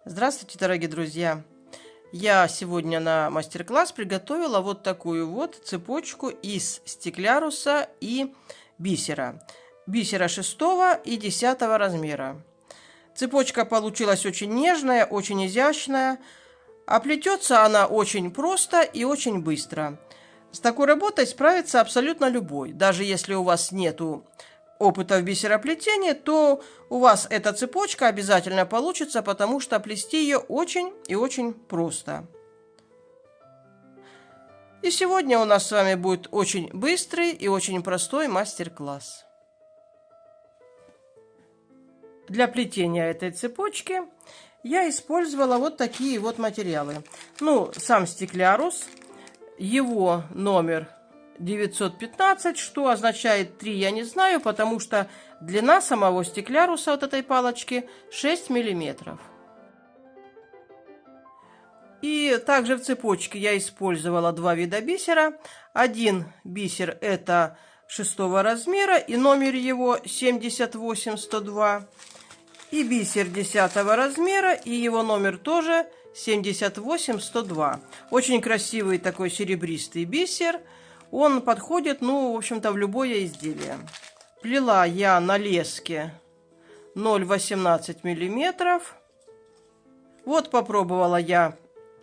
Здравствуйте, дорогие друзья! Я сегодня на мастер-класс приготовила вот такую вот цепочку из стекляруса и бисера. Бисера 6 и 10 размера. Цепочка получилась очень нежная, очень изящная, а плетется она очень просто и очень быстро. С такой работой справится абсолютно любой. Даже если у вас нету опыта в бисероплетении, то у вас эта цепочка обязательно получится, потому что плести ее очень и очень просто. И сегодня у нас с вами будет очень быстрый и очень простой мастер-класс. Для плетения этой цепочки я использовала вот такие вот материалы. Сам стеклярус, его номер 915, что означает 3, я не знаю, потому что длина самого стекляруса вот этой палочки 6 миллиметров. И также в цепочке я использовала два вида бисера. Один бисер это 6 размера, и номер его 78102. И бисер 10 размера, и его номер тоже 78102. Очень красивый такой серебристый бисер. Он подходит, в общем-то, в любое изделие. Плела я на леске 0,18 миллиметров. Вот попробовала я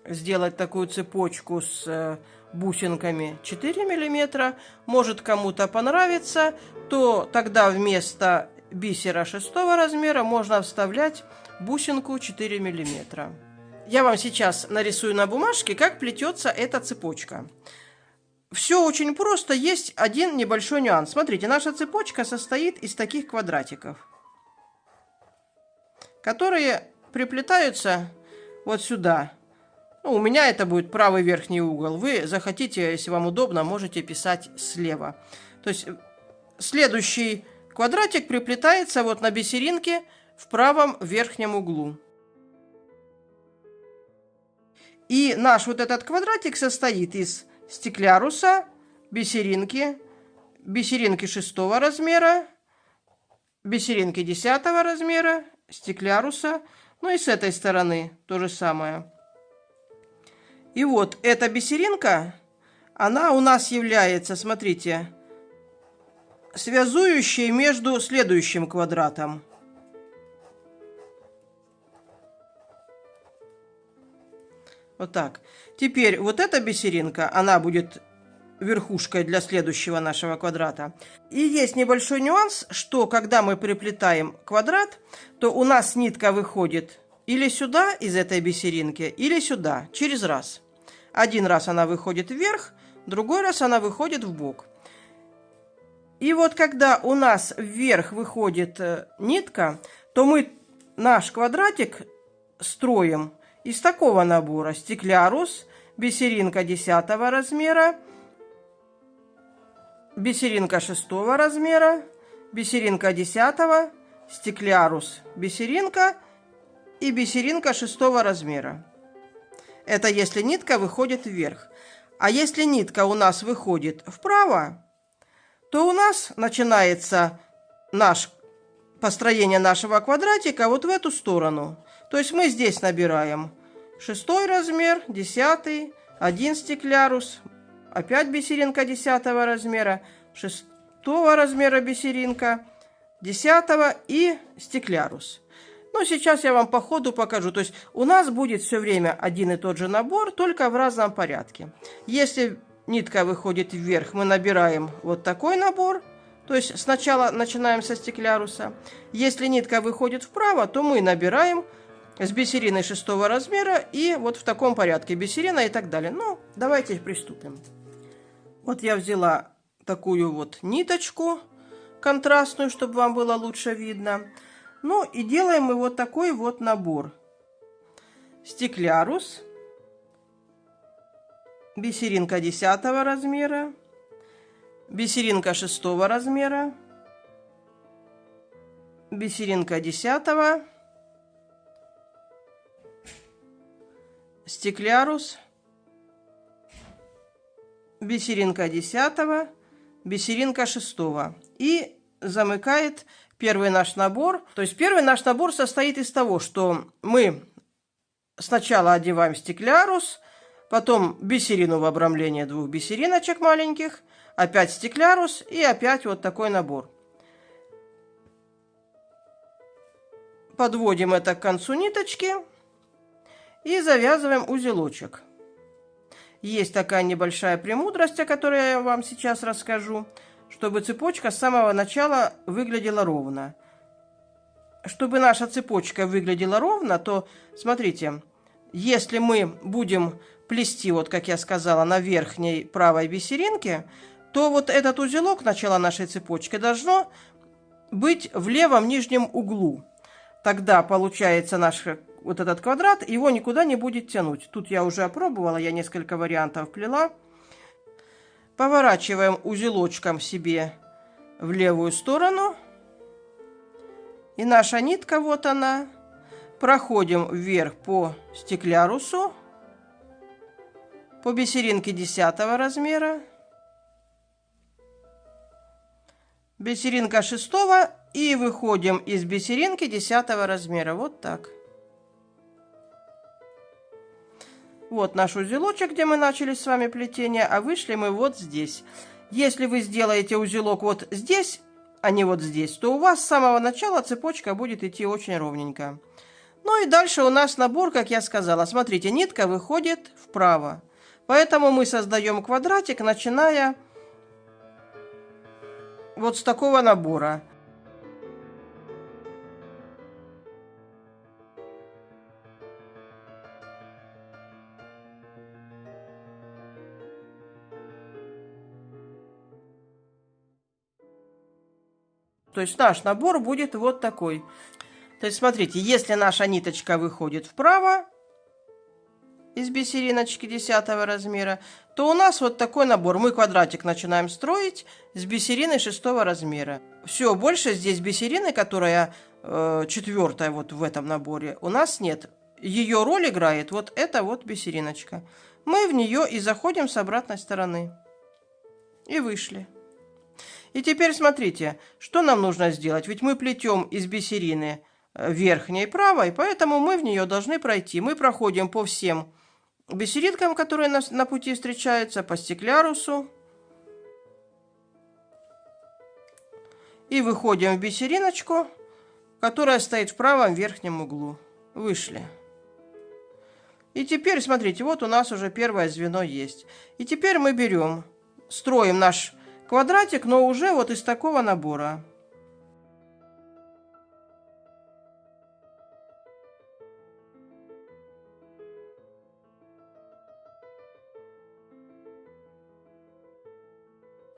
сделать такую цепочку с бусинками 4 миллиметра. Может, кому-то понравится, то тогда вместо бисера 6 размера можно вставлять бусинку 4 миллиметра. Я вам сейчас нарисую на бумажке, как плетется эта цепочка. Все очень просто, есть один небольшой нюанс. Смотрите, наша цепочка состоит из таких квадратиков, которые приплетаются вот сюда. У меня это будет правый верхний угол. Вы захотите, если вам удобно, можете писать слева. То есть следующий квадратик приплетается вот на бисеринке в правом верхнем углу. И наш вот этот квадратик состоит из стекляруса, бисеринки 6 размера, бисеринки 10 размера, стекляруса, и с этой стороны то же самое. И вот эта бисеринка, она у нас является, смотрите, связующей между следующим квадратом. Вот так. Теперь вот эта бисеринка, она будет верхушкой для следующего нашего квадрата. И есть небольшой нюанс, что когда мы приплетаем квадрат, то у нас нитка выходит или сюда из этой бисеринки, или сюда, через раз. Один раз она выходит вверх, другой раз она выходит вбок. И вот когда у нас вверх выходит нитка, то мы наш квадратик строим из такого набора: стеклярус, бисеринка 10 размера, бисеринка 6 размера, бисеринка 10, стеклярус, бисеринка и бисеринка 6 размера. Это если нитка выходит вверх. А если нитка у нас выходит вправо, то у нас начинается построение нашего квадратика вот в эту сторону. То есть мы здесь набираем 6 размер, 10, 1 стеклярус, опять бисеринка 10 размера, 6 размера бисеринка, 10 и стеклярус. Сейчас я вам по ходу покажу. То есть у нас будет все время один и тот же набор, только в разном порядке. Если нитка выходит вверх, мы набираем вот такой набор. То есть сначала начинаем со стекляруса. Если нитка выходит вправо, то мы набираем с бисерины 6 размера и вот в таком порядке бисерина и так далее. Давайте приступим. Вот я взяла такую вот ниточку контрастную, чтобы вам было лучше видно. И делаем мы вот такой вот набор. Стеклярус, бисеринка 10 размера, бисеринка 6 размера, бисеринка 10, стеклярус, бисеринка 10, бисеринка 6. И замыкает первый наш набор. То есть первый наш набор состоит из того, что мы сначала одеваем стеклярус, потом бисерину в обрамление 2 бисериночек маленьких, опять стеклярус и опять вот такой набор. Подводим это к концу ниточки и завязываем узелочек. Есть такая небольшая премудрость, о которой я вам сейчас расскажу, чтобы цепочка с самого начала выглядела ровно. Чтобы наша цепочка выглядела ровно, то смотрите, если мы будем плести, вот как я сказала, на верхней правой бисеринке, то вот этот узелок начала нашей цепочки должно быть в левом нижнем углу. Тогда получается наш вот этот квадрат, его никуда не будет тянуть. Тут я уже опробовала, я несколько вариантов плела. Поворачиваем узелочком себе в левую сторону. И наша нитка, вот она. Проходим вверх по стеклярусу, по бисеринке 10 размера, бисеринка 6 и выходим из бисеринки 10 размера. Вот так. Вот наш узелочек, где мы начали с вами плетение, а вышли мы вот здесь. Если вы сделаете узелок вот здесь, а не вот здесь, то у вас с самого начала цепочка будет идти очень ровненько. Ну и дальше у нас набор, как я сказала. Смотрите, нитка выходит вправо. Поэтому мы создаем квадратик, начиная вот с такого набора. То есть наш набор будет вот такой. То есть, смотрите, если наша ниточка выходит вправо из бисериночки 10 размера, то у нас вот такой набор. Мы квадратик начинаем строить с бисерины 6 размера. Все, больше здесь бисерины, которая 4 вот в этом наборе, у нас нет. Ее роль играет вот эта вот бисериночка. Мы в нее и заходим с обратной стороны. И вышли. И теперь смотрите, что нам нужно сделать. Ведь мы плетем из бисерины верхней и правой, поэтому мы в нее должны пройти. Мы проходим по всем бисеринкам, которые на пути встречаются, по стеклярусу. И выходим в бисериночку, которая стоит в правом верхнем углу. Вышли. И теперь, смотрите, вот у нас уже первое звено есть. И теперь мы берем, строим наш квадратик, но уже вот из такого набора.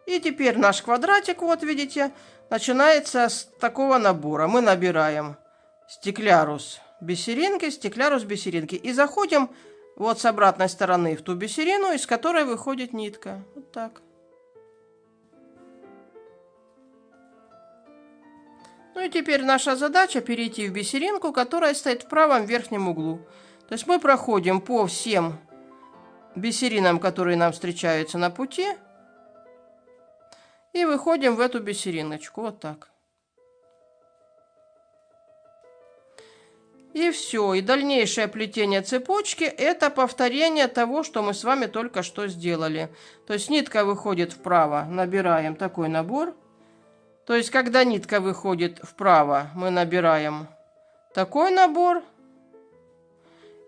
И теперь наш квадратик, вот видите, начинается с такого набора. Мы набираем стеклярус бисеринки, стеклярус бисеринки. И заходим вот с обратной стороны в ту бисерину, из которой выходит нитка. Вот так. Ну и теперь наша задача перейти в бисеринку, которая стоит в правом верхнем углу. То есть мы проходим по всем бисеринам, которые нам встречаются на пути. И выходим в эту бисериночку. Вот так. И все. И дальнейшее плетение цепочки – это повторение того, что мы с вами только что сделали. То есть нитка выходит вправо, набираем такой набор. То есть когда нитка выходит вправо, мы набираем такой набор.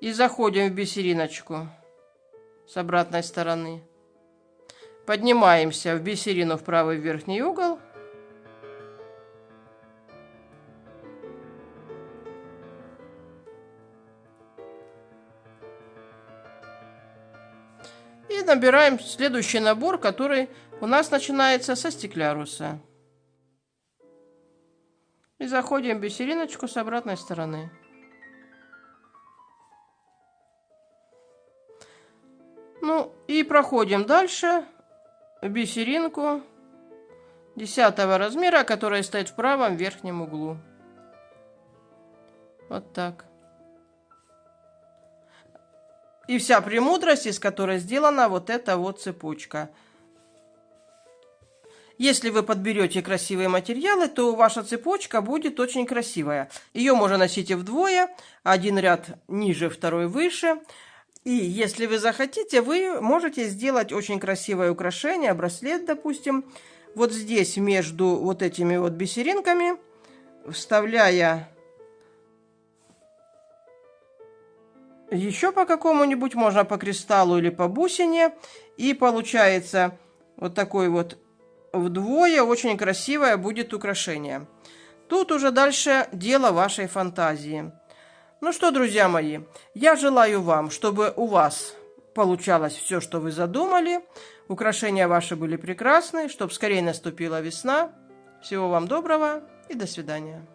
И заходим в бисериночку с обратной стороны. Поднимаемся в бисерину в правый верхний угол. И набираем следующий набор, который у нас начинается со стекляруса. И заходим в бисериночку с обратной стороны. Ну и проходим дальше в бисеринку 10 размера, которая стоит в правом верхнем углу. Вот так. И вся премудрость, из которой сделана вот эта вот цепочка. Если вы подберете красивые материалы, то ваша цепочка будет очень красивая. Ее можно носить и вдвое, один ряд ниже, второй выше. И если вы захотите, вы можете сделать очень красивое украшение, браслет, допустим, вот здесь между вот этими вот бисеринками, вставляя еще по какому-нибудь, можно по кристаллу или по бусине, и получается вот такой вот вдвое очень красивое будет украшение. Тут уже дальше дело вашей фантазии. Ну что, друзья мои, я желаю вам, чтобы у вас получалось все, что вы задумали, украшения ваши были прекрасны, чтобы скорее наступила весна. Всего вам доброго и до свидания.